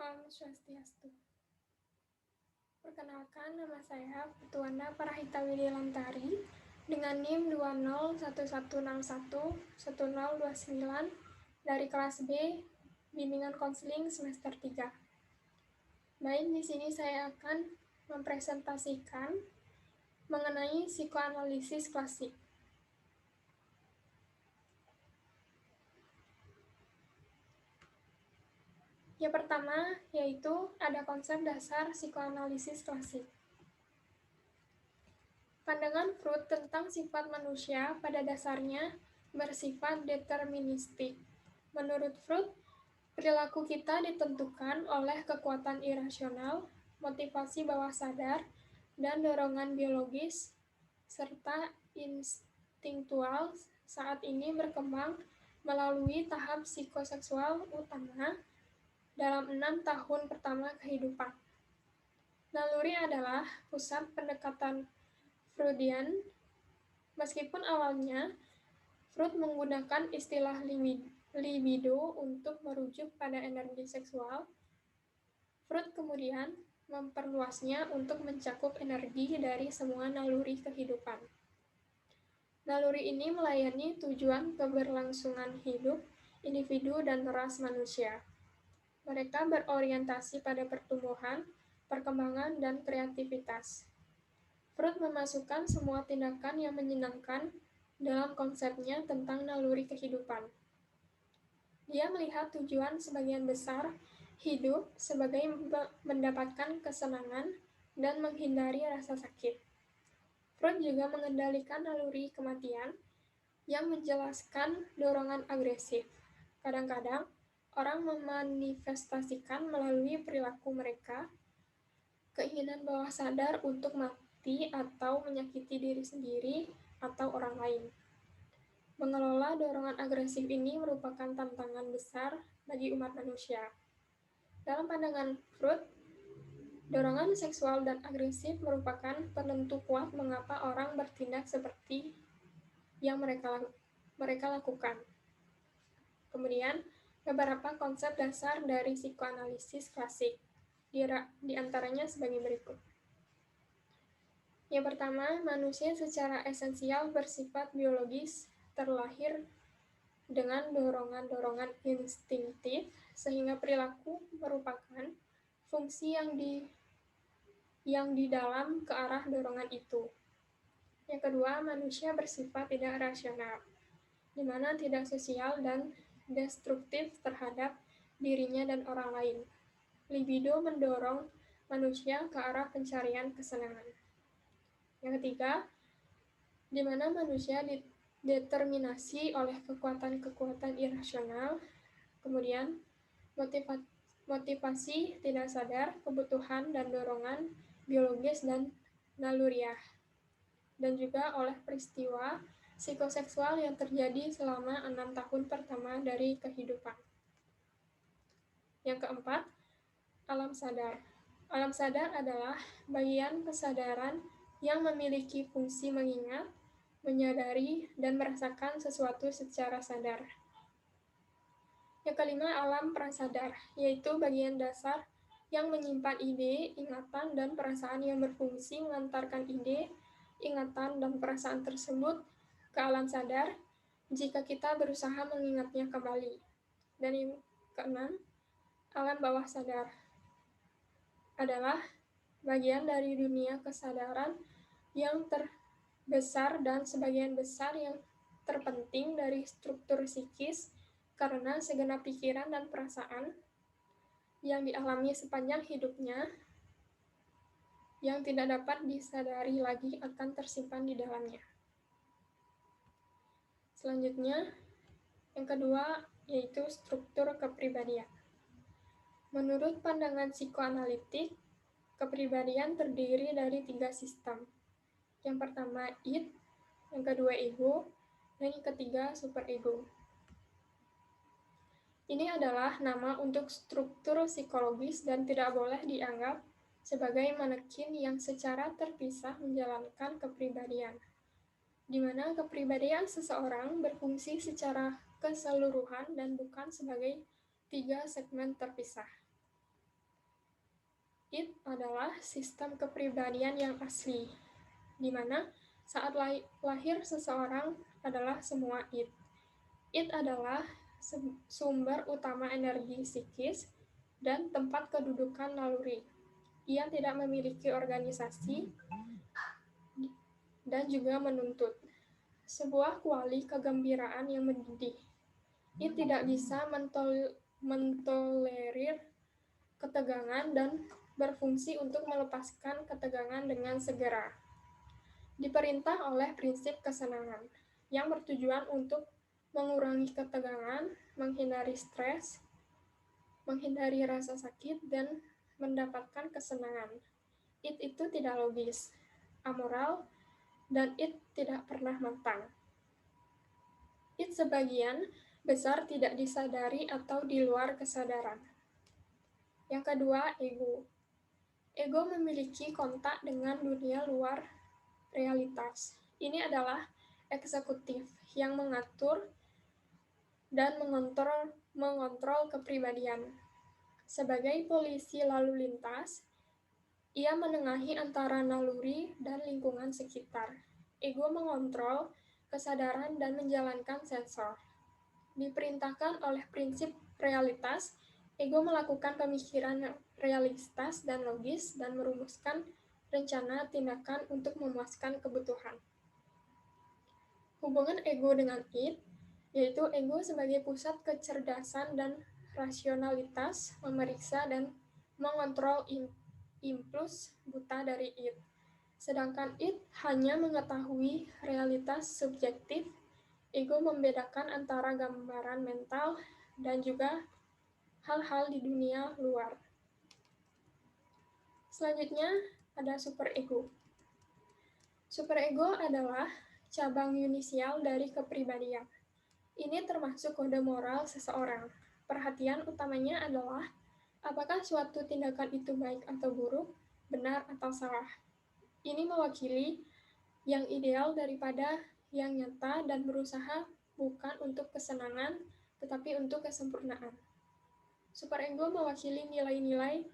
Salam Swastiastu. Perkenalkan, nama saya Putuwana Parahita Widilantari dengan NIM 2011611029 dari kelas B Bimbingan Konseling semester 3. Baik, di sini saya akan mempresentasikan mengenai psikoanalisis klasik. Yang pertama yaitu ada konsep dasar psikoanalisis klasik. Pandangan Freud tentang sifat manusia pada dasarnya bersifat deterministik. Menurut Freud, perilaku kita ditentukan oleh kekuatan irasional, motivasi bawah sadar, dan dorongan biologis, serta instingtual saat ini berkembang melalui tahap psikoseksual utama dalam 6 tahun pertama kehidupan. Naluri adalah pusat pendekatan Freudian. Meskipun awalnya Freud menggunakan istilah libido untuk merujuk pada energi seksual, Freud kemudian memperluasnya untuk mencakup energi dari semua naluri kehidupan. Naluri ini melayani tujuan keberlangsungan hidup individu dan ras manusia. Mereka berorientasi pada pertumbuhan, perkembangan, dan kreativitas. Freud memasukkan semua tindakan yang menyenangkan dalam konsepnya tentang naluri kehidupan. Dia melihat tujuan sebagian besar hidup sebagai mendapatkan kesenangan dan menghindari rasa sakit. Freud juga mengendalikan naluri kematian yang menjelaskan dorongan agresif. Kadang-kadang, orang memanifestasikan melalui perilaku mereka keinginan bawah sadar untuk mati atau menyakiti diri sendiri atau orang lain. Mengelola dorongan agresif ini merupakan tantangan besar bagi umat manusia. Dalam pandangan Freud, dorongan seksual dan agresif merupakan penentu kuat mengapa orang bertindak seperti yang mereka lakukan. Kemudian, beberapa konsep dasar dari psikoanalisis klasik, di antaranya sebagai berikut. Yang pertama, manusia secara esensial bersifat biologis, terlahir dengan dorongan-dorongan instinktif, sehingga perilaku merupakan fungsi yang di dalam ke arah dorongan itu. Yang kedua, manusia bersifat tidak rasional, di mana tidak sosial dan destruktif terhadap dirinya dan orang lain. Libido mendorong manusia ke arah pencarian kesenangan. Yang ketiga, di mana manusia dideterminasi oleh kekuatan-kekuatan irasional, kemudian motivasi tidak sadar, kebutuhan dan dorongan biologis dan naluriah, dan juga oleh peristiwa psikoseksual yang terjadi selama 6 tahun pertama dari kehidupan. Yang keempat, alam sadar. Alam sadar adalah bagian kesadaran yang memiliki fungsi mengingat, menyadari, dan merasakan sesuatu secara sadar. Yang kelima, alam prasadar, yaitu bagian dasar yang menyimpan ide, ingatan, dan perasaan yang berfungsi mengantarkan ide, ingatan, dan perasaan tersebut ke alam sadar jika kita berusaha mengingatnya kembali. Dan yang keenam, alam bawah sadar adalah bagian dari dunia kesadaran yang terbesar dan sebagian besar yang terpenting dari struktur psikis karena segenap pikiran dan perasaan yang dialami sepanjang hidupnya yang tidak dapat disadari lagi akan tersimpan di dalamnya. Selanjutnya, yang kedua yaitu struktur kepribadian. Menurut pandangan psikoanalitik, kepribadian terdiri dari 3 sistem. Yang pertama id, yang kedua ego, dan yang ketiga superego. Ini adalah nama untuk struktur psikologis dan tidak boleh dianggap sebagai manekin yang secara terpisah menjalankan kepribadian, di mana kepribadian seseorang berfungsi secara keseluruhan dan bukan sebagai 3 segmen terpisah. Id adalah sistem kepribadian yang asli, di mana saat lahir seseorang adalah semua id. Id adalah sumber utama energi psikis dan tempat kedudukan naluri. Ia tidak memiliki organisasi dan juga menuntut sebuah kuali kegembiraan yang mendidih. Ia tidak bisa mentolerir ketegangan dan berfungsi untuk melepaskan ketegangan dengan segera. Diperintah oleh prinsip kesenangan yang bertujuan untuk mengurangi ketegangan, menghindari stres, menghindari rasa sakit, dan mendapatkan kesenangan. Id itu tidak logis, amoral, dan id tidak pernah matang. Id sebagian besar tidak disadari atau di luar kesadaran. Yang kedua, ego. Ego memiliki kontak dengan dunia luar realitas. Ini adalah eksekutif yang mengatur dan mengontrol kepribadian. Sebagai polisi lalu lintas, ia menengahi antara naluri dan lingkungan sekitar. Ego mengontrol kesadaran dan menjalankan sensor. Diperintahkan oleh prinsip realitas, ego melakukan pemikiran realistis dan logis dan merumuskan rencana tindakan untuk memuaskan kebutuhan. Hubungan ego dengan id, yaitu ego sebagai pusat kecerdasan dan rasionalitas, memeriksa dan mengontrol impuls buta dari id. Sedangkan id hanya mengetahui realitas subjektif. Ego membedakan antara gambaran mental dan juga hal-hal di dunia luar. Selanjutnya ada superego. Superego adalah cabang yunisial dari kepribadian. Ini termasuk kode moral seseorang. Perhatian utamanya adalah apakah suatu tindakan itu baik atau buruk, benar atau salah. Ini mewakili yang ideal daripada yang nyata dan berusaha bukan untuk kesenangan, tetapi untuk kesempurnaan. Superego mewakili nilai-nilai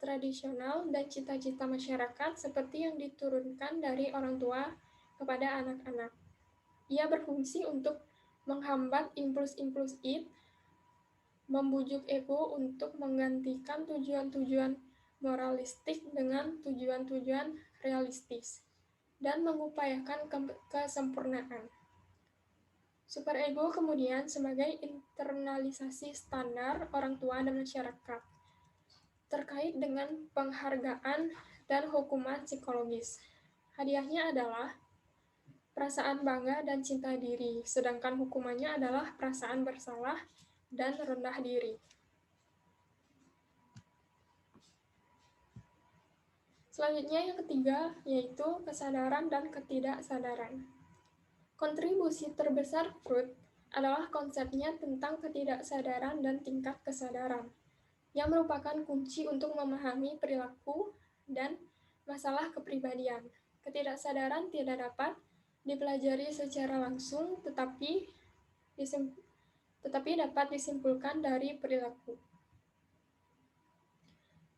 tradisional dan cita-cita masyarakat seperti yang diturunkan dari orang tua kepada anak-anak. Ia berfungsi untuk menghambat impuls-impuls id, membujuk ego untuk menggantikan tujuan-tujuan moralistik dengan tujuan-tujuan realistis, dan mengupayakan kesempurnaan. Superego kemudian sebagai internalisasi standar orang tua dan masyarakat terkait dengan penghargaan dan hukuman psikologis. Hadiahnya adalah perasaan bangga dan cinta diri, sedangkan hukumannya adalah perasaan bersalah dan rendah diri. Selanjutnya yang ketiga, yaitu kesadaran dan ketidaksadaran. Kontribusi terbesar Freud adalah konsepnya tentang ketidaksadaran dan tingkat kesadaran, yang merupakan kunci untuk memahami perilaku dan masalah kepribadian. Ketidaksadaran tidak dapat dipelajari secara langsung, tetapi dapat disimpulkan dari perilaku.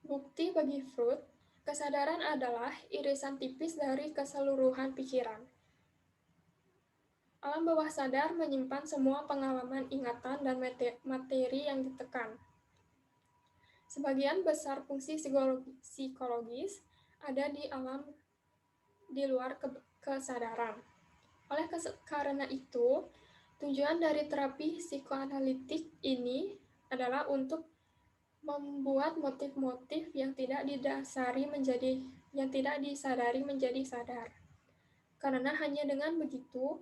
Bukti bagi Freud, kesadaran adalah irisan tipis dari keseluruhan pikiran. Alam bawah sadar menyimpan semua pengalaman, ingatan, dan materi yang ditekan. Sebagian besar fungsi psikologis ada di alam di luar kesadaran. Karena itu, tujuan dari terapi psikoanalitik ini adalah untuk membuat motif-motif yang tidak disadari menjadi sadar. Karena hanya dengan begitu,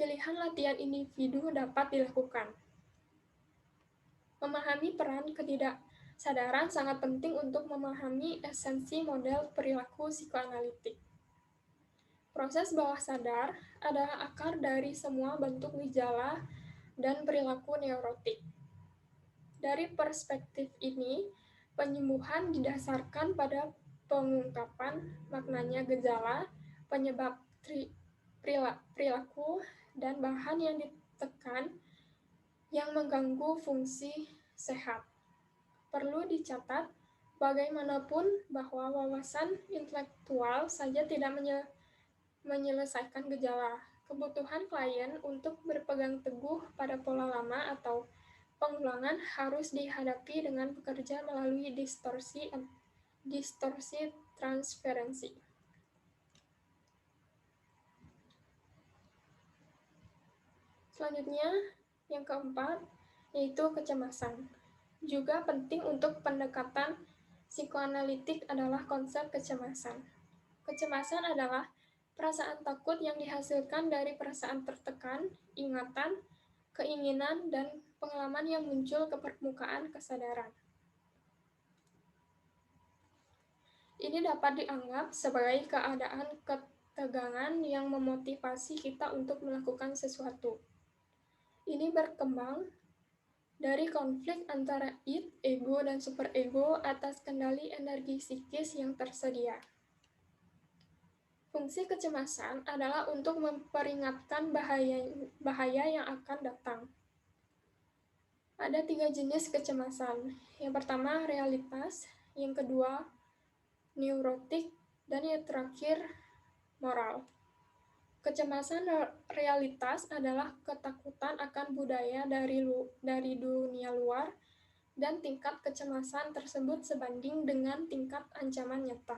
pilihan latihan individu dapat dilakukan. Memahami peran ketidaksadaran sangat penting untuk memahami esensi model perilaku psikoanalitik. Proses bawah sadar adalah akar dari semua bentuk gejala dan perilaku neurotik. Dari perspektif ini, penyembuhan didasarkan pada pengungkapan maknanya gejala, penyebab perilaku, dan bahan yang ditekan yang mengganggu fungsi sehat. Perlu dicatat Bagaimanapun bahwa wawasan intelektual saja tidak menyelesaikan gejala. Kebutuhan klien untuk berpegang teguh pada pola lama atau pengulangan harus dihadapi dengan bekerja melalui distorsi transferensi. Selanjutnya, yang keempat, yaitu kecemasan. Juga penting untuk pendekatan psikoanalitik adalah konsep kecemasan. Kecemasan adalah perasaan takut yang dihasilkan dari perasaan tertekan, ingatan, keinginan, dan pengalaman yang muncul ke permukaan kesadaran. Ini dapat dianggap sebagai keadaan ketegangan yang memotivasi kita untuk melakukan sesuatu. Ini berkembang dari konflik antara id, ego, dan superego atas kendali energi psikis yang tersedia. Fungsi kecemasan adalah untuk memperingatkan bahaya yang akan datang. Ada 3 jenis kecemasan. Yang pertama, realitas. Yang kedua, neurotik. Dan yang terakhir, moral. Kecemasan realitas adalah ketakutan akan budaya dari dunia luar, dan tingkat kecemasan tersebut sebanding dengan tingkat ancaman nyata.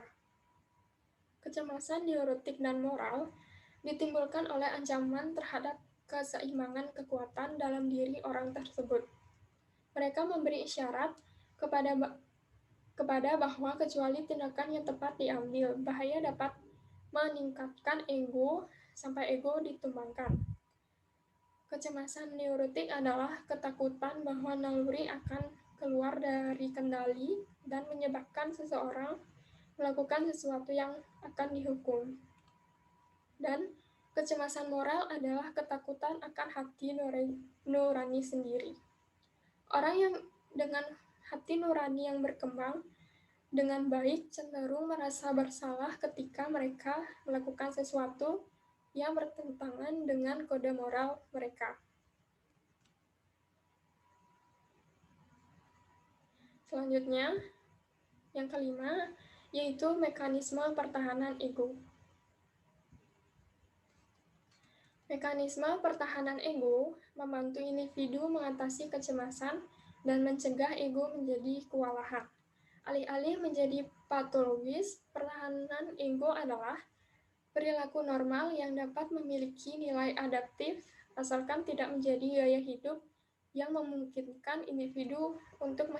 Kecemasan neurotik dan moral ditimbulkan oleh ancaman terhadap keseimbangan kekuatan dalam diri orang tersebut. Mereka memberi isyarat kepada bahwa kecuali tindakan yang tepat diambil, bahaya dapat meningkatkan ego sampai ego ditumbangkan. Kecemasan neurotik adalah ketakutan bahwa naluri akan keluar dari kendali dan menyebabkan seseorang melakukan sesuatu yang akan dihukum. Dan kecemasan moral adalah ketakutan akan hati nurani sendiri. Orang yang dengan hati nurani yang berkembang dengan baik cenderung merasa bersalah ketika mereka melakukan sesuatu yang bertentangan dengan kode moral mereka. Selanjutnya, yang kelima, yaitu mekanisme pertahanan ego. Mekanisme pertahanan ego membantu individu mengatasi kecemasan dan mencegah ego menjadi kewalahan. Alih-alih menjadi patologis, pertahanan ego adalah perilaku normal yang dapat memiliki nilai adaptif asalkan tidak menjadi gaya hidup yang memungkinkan individu untuk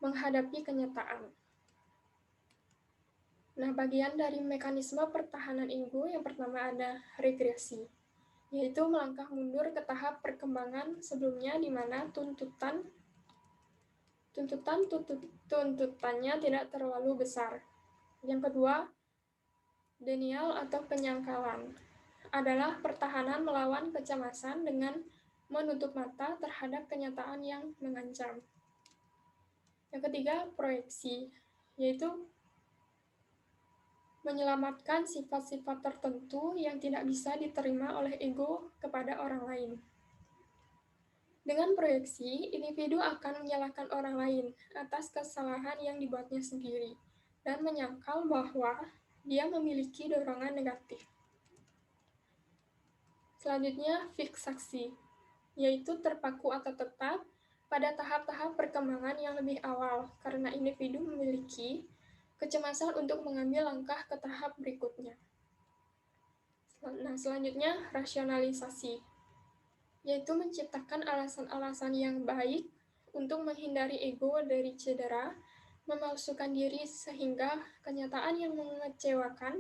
menghadapi kenyataan. Nah, bagian dari mekanisme pertahanan ego yang pertama ada regresi, yaitu melangkah mundur ke tahap perkembangan sebelumnya di mana tuntutannya tidak terlalu besar. Yang kedua, denial atau penyangkalan adalah pertahanan melawan kecemasan dengan menutup mata terhadap kenyataan yang mengancam. Yang ketiga, proyeksi, yaitu menyelamatkan sifat-sifat tertentu yang tidak bisa diterima oleh ego kepada orang lain. Dengan proyeksi, individu akan menyalahkan orang lain atas kesalahan yang dibuatnya sendiri dan menyangkal bahwa dia memiliki dorongan negatif. Selanjutnya, fiksaksi, yaitu terpaku atau tetap pada tahap-tahap perkembangan yang lebih awal karena individu memiliki kecemasan untuk mengambil langkah ke tahap berikutnya. Nah, selanjutnya, rasionalisasi, yaitu menciptakan alasan-alasan yang baik untuk menghindari ego dari cedera, memalsukan diri sehingga kenyataan yang mengecewakan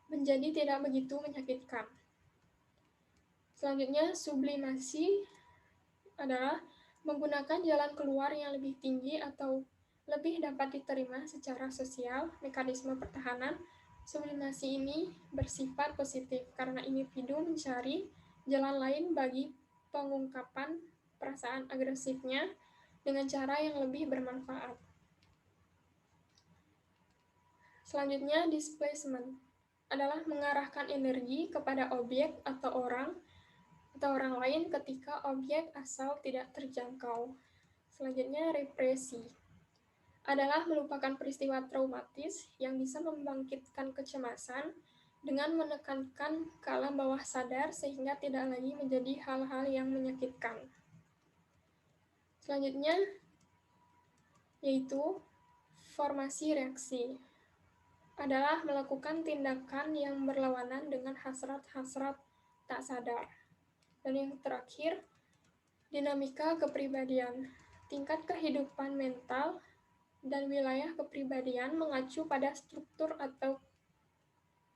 menjadi tidak begitu menyakitkan. Selanjutnya, sublimasi adalah menggunakan jalan keluar yang lebih tinggi atau lebih dapat diterima secara sosial. Mekanisme pertahanan sublimasi ini bersifat positif karena individu mencari jalan lain bagi pengungkapan perasaan agresifnya dengan cara yang lebih bermanfaat. Selanjutnya, displacement adalah mengarahkan energi kepada objek atau orang lain ketika objek asal tidak terjangkau. Selanjutnya, represi adalah melupakan peristiwa traumatis yang bisa membangkitkan kecemasan dengan menekankan ke alam bawah sadar sehingga tidak lagi menjadi hal-hal yang menyakitkan. Selanjutnya yaitu formasi reaksi adalah melakukan tindakan yang berlawanan dengan hasrat-hasrat tak sadar. Dan yang terakhir, dinamika kepribadian. Tingkat kehidupan mental dan wilayah kepribadian mengacu pada struktur atau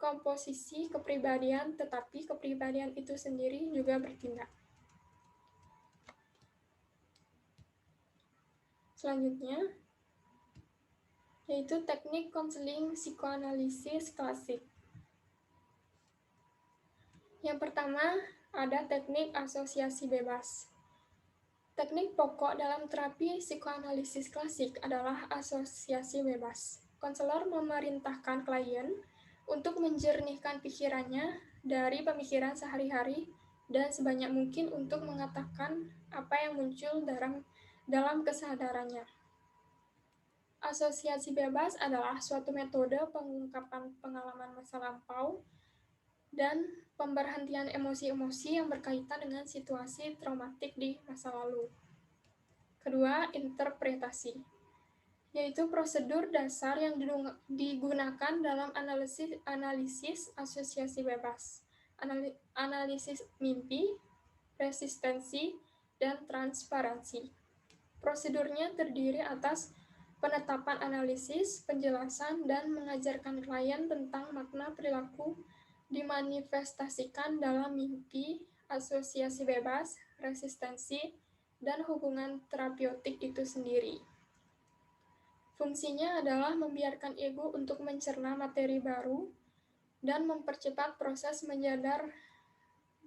komposisi kepribadian, tetapi kepribadian itu sendiri juga bertindak. Selanjutnya, yaitu teknik konseling psikoanalisis klasik. Yang pertama, ada teknik asosiasi bebas. Teknik pokok dalam terapi psikoanalisis klasik adalah asosiasi bebas. Konselor memerintahkan klien untuk menjernihkan pikirannya dari pemikiran sehari-hari dan sebanyak mungkin untuk mengatakan apa yang muncul dalam kesadarannya. Asosiasi bebas adalah suatu metode pengungkapan pengalaman masa lampau dan pemberhentian emosi-emosi yang berkaitan dengan situasi traumatik di masa lalu. Kedua, interpretasi, yaitu prosedur dasar yang digunakan dalam analisis asosiasi bebas, analisis mimpi, resistensi, dan transparansi. Prosedurnya terdiri atas penetapan analisis, penjelasan, dan mengajarkan klien tentang makna perilaku dimanifestasikan dalam mimpi, asosiasi bebas, resistensi, dan hubungan terapeutik itu sendiri. Fungsinya adalah membiarkan ego untuk mencerna materi baru dan mempercepat proses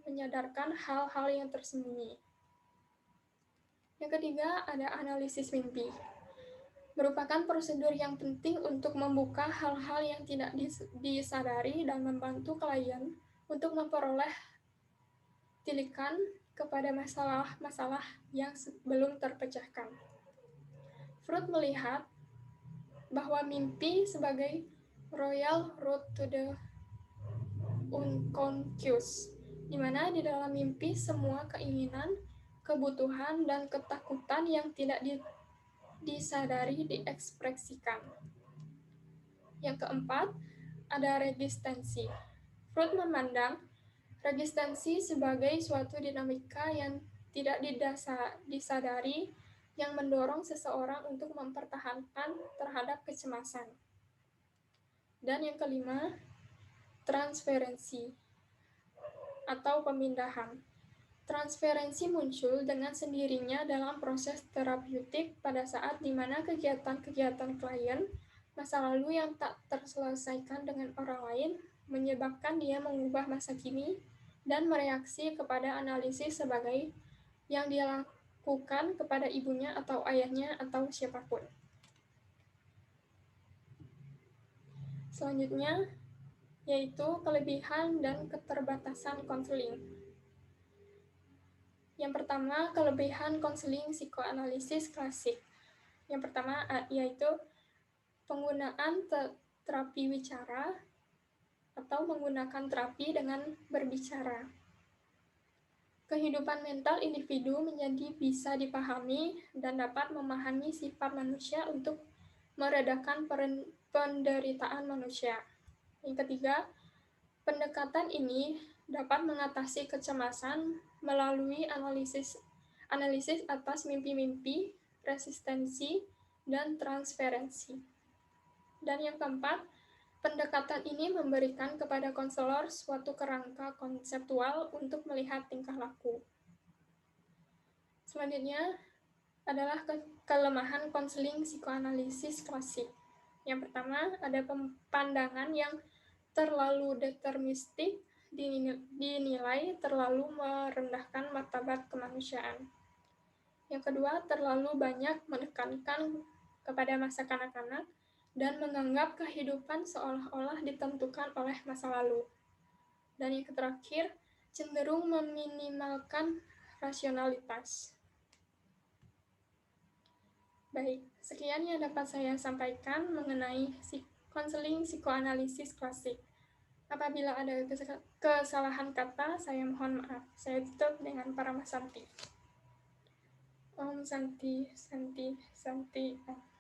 menyadarkan hal-hal yang tersembunyi. Yang ketiga, ada analisis mimpi. Merupakan prosedur yang penting untuk membuka hal-hal yang tidak disadari dan membantu klien untuk memperoleh tilikan kepada masalah-masalah yang belum terpecahkan. Freud melihat bahwa mimpi sebagai royal road to the unconscious, di mana di dalam mimpi semua keinginan, kebutuhan, dan ketakutan yang tidak disadari diekspresikan. Yang keempat, ada resistensi. Freud memandang resistensi sebagai suatu dinamika yang tidak disadari yang mendorong seseorang untuk mempertahankan terhadap kecemasan. Dan yang kelima, transferensi atau pemindahan. Transferensi muncul dengan sendirinya dalam proses terapeutik pada saat di mana kegiatan-kegiatan klien masa lalu yang tak terselesaikan dengan orang lain menyebabkan dia mengubah masa kini dan mereaksi kepada analisis sebagai yang dia lakukan kepada ibunya atau ayahnya atau siapapun. Selanjutnya, yaitu kelebihan dan keterbatasan konseling. Yang pertama, kelebihan konseling psikoanalisis klasik. Yang pertama yaitu penggunaan terapi wicara atau menggunakan terapi dengan berbicara. Kehidupan mental individu menjadi bisa dipahami dan dapat memahami sifat manusia untuk meredakan penderitaan manusia. Yang ketiga, pendekatan ini dapat mengatasi kecemasan melalui analisis atas mimpi-mimpi, resistensi, dan transferensi. Dan yang keempat, pendekatan ini memberikan kepada konselor suatu kerangka konseptual untuk melihat tingkah laku. Selanjutnya adalah kelemahan konseling psikoanalisis klasik. Yang pertama, ada pandangan yang terlalu deterministik, dinilai terlalu merendahkan martabat kemanusiaan. Yang kedua, terlalu banyak menekankan kepada masa kanak-kanak dan menganggap kehidupan seolah-olah ditentukan oleh masa lalu. Dan yang terakhir, cenderung meminimalkan rasionalitas. Baik, sekian yang dapat saya sampaikan mengenai konseling psikoanalisis klasik. Apabila ada kesalahan kata, saya mohon maaf. Saya tutup dengan Paramasanti. Om Santi, Santi, Santi, Om.